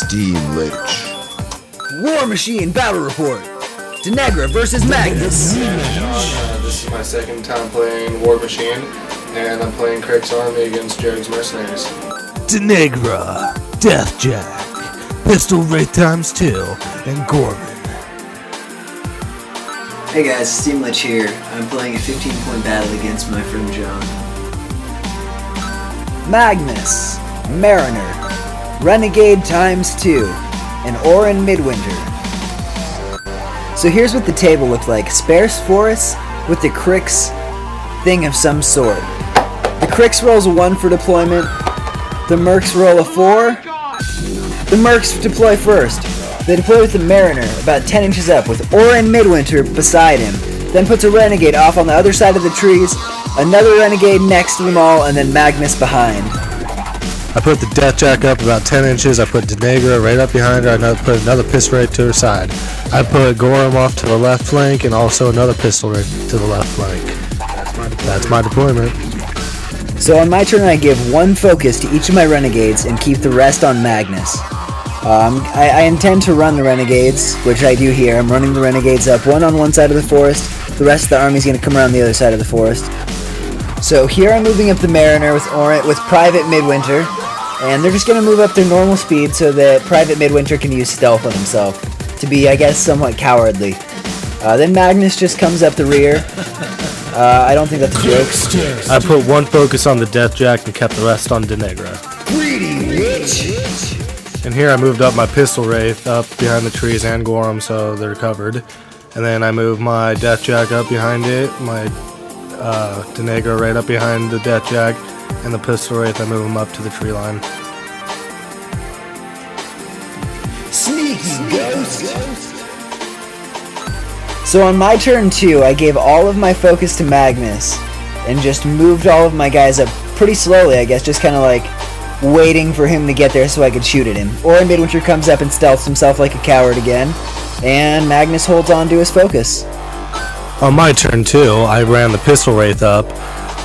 Steam Lich. War Machine Battle Report. Denegra versus Magnus. This is my second time playing War Machine, and I'm playing Cryx army against Jared's Mercenaries. Denegra, Deathjack, Pistol Wraith ×2, and Gorman. Hey guys, Steam Lich here. I'm playing a 15-point battle against my friend John. Magnus, Mariner, Renegade ×2, and Orin Midwinter. So here's what the table looked like. Sparse forests with the Cryx thing of some sort. The Cryx rolls a 1 for deployment. The Mercs roll a 4. The Mercs deploy first. They deploy with the Mariner about 10 inches up with Orin Midwinter beside him. Then puts a Renegade off on the other side of the trees, another Renegade next to them all, and then Magnus behind. I put the Deathjack up about 10 inches. I put Denegra right up behind her. I put another pistol right to her side. I put Gorham off to the left flank and also another pistol right to the left flank. That's my deployment. So on my turn I give 1 focus to each of my Renegades and keep the rest on Magnus. I intend to run the Renegades, which I do here. I'm running the Renegades up, one on one side of the forest. The rest of the army's going to come around the other side of the forest. So here I'm moving up the Mariner with Private Midwinter, and they're just going to move up their normal speed so that Private Midwinter can use stealth on himself to be, I guess, somewhat cowardly. Then Magnus just comes up the rear. I don't think that's a joke. I put 1 focus on the Deathjack and kept the rest on Denegra. Greedy Lich! And here I moved up my Pistol Wraith up behind the trees and Gorham so they're covered. And then I moved my Deathjack up behind it, my Denegra right up behind the Deathjack, and the Pistol Wraith I move them up to the tree line. Sneaky ghost! So on my turn too, I gave all of my focus to Magnus and just moved all of my guys up pretty slowly, I guess, just kind of like waiting for him to get there so I could shoot at him. Orin Midwinter comes up and stealths himself like a coward again, and Magnus holds on to his focus. On my turn too, I ran the Pistol Wraith up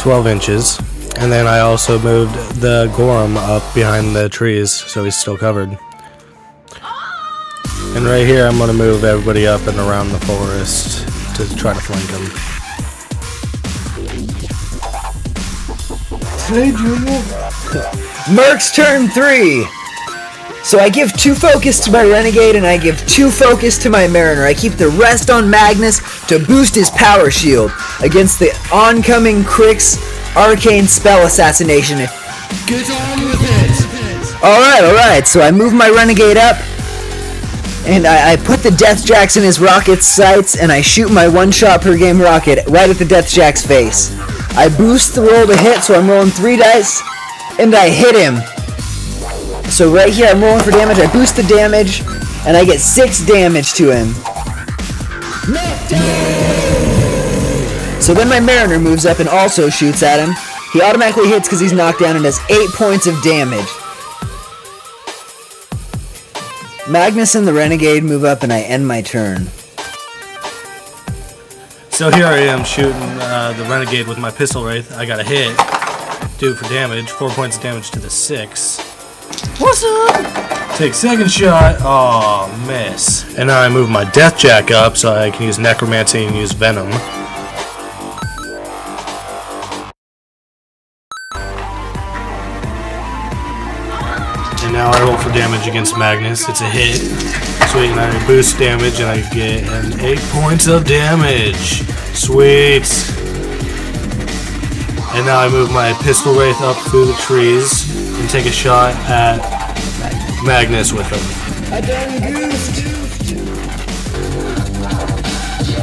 12 inches, and then I also moved the Gorham up behind the trees so he's still covered. And right here I'm going to move everybody up and around the forest to try to flank him. Hey, Junior. Mercs turn 3! So I give 2 focus to my Renegade and I give 2 focus to my Mariner. I keep the rest on Magnus to boost his power shield against the oncoming Cryx arcane spell assassination. Get on with it! Alright, so I move my Renegade up and I put the Deathjacks in his rocket's sights and I shoot my 1-shot per game rocket right at the Deathjack's face. I boost the roll to hit, so I'm rolling 3 dice and I hit him. So right here I'm rolling for damage, I boost the damage, and I get 6 damage to him. So then my Mariner moves up and also shoots at him. He automatically hits because he's knocked down and does 8 points of damage. Magnus and the Renegade move up and I end my turn. So here I am shooting the Renegade with my Pistol Wraith. I got a hit, do for damage, 4 points of damage to the 6. What's up? Take second shot. Oh, miss. And now I move my Deathjack up so I can use Necromancy and use Venom. And now I roll for damage against Magnus. It's a hit. Sweet, and I boost damage and I get an 8 points of damage. Sweet. And now I move my Pistol Wraith up through the trees and take a shot at Magnus with him.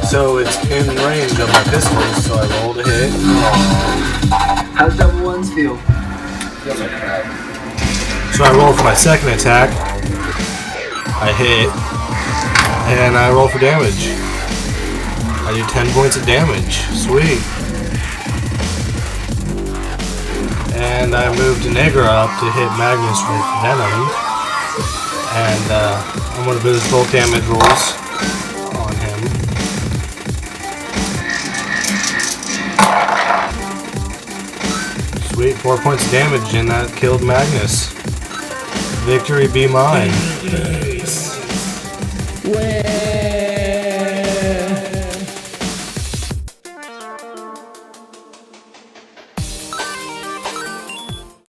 So it's in range of my pistols, so I roll to hit. How's double ones feel? So I roll for my second attack. I hit. And I roll for damage. I do 10 points of damage. Sweet. And I moved Denegra up to hit Magnus with Venom. And I'm going to do his bulk damage rolls on him. Sweet, 4 points of damage, and that killed Magnus. Victory be mine. face. Wait.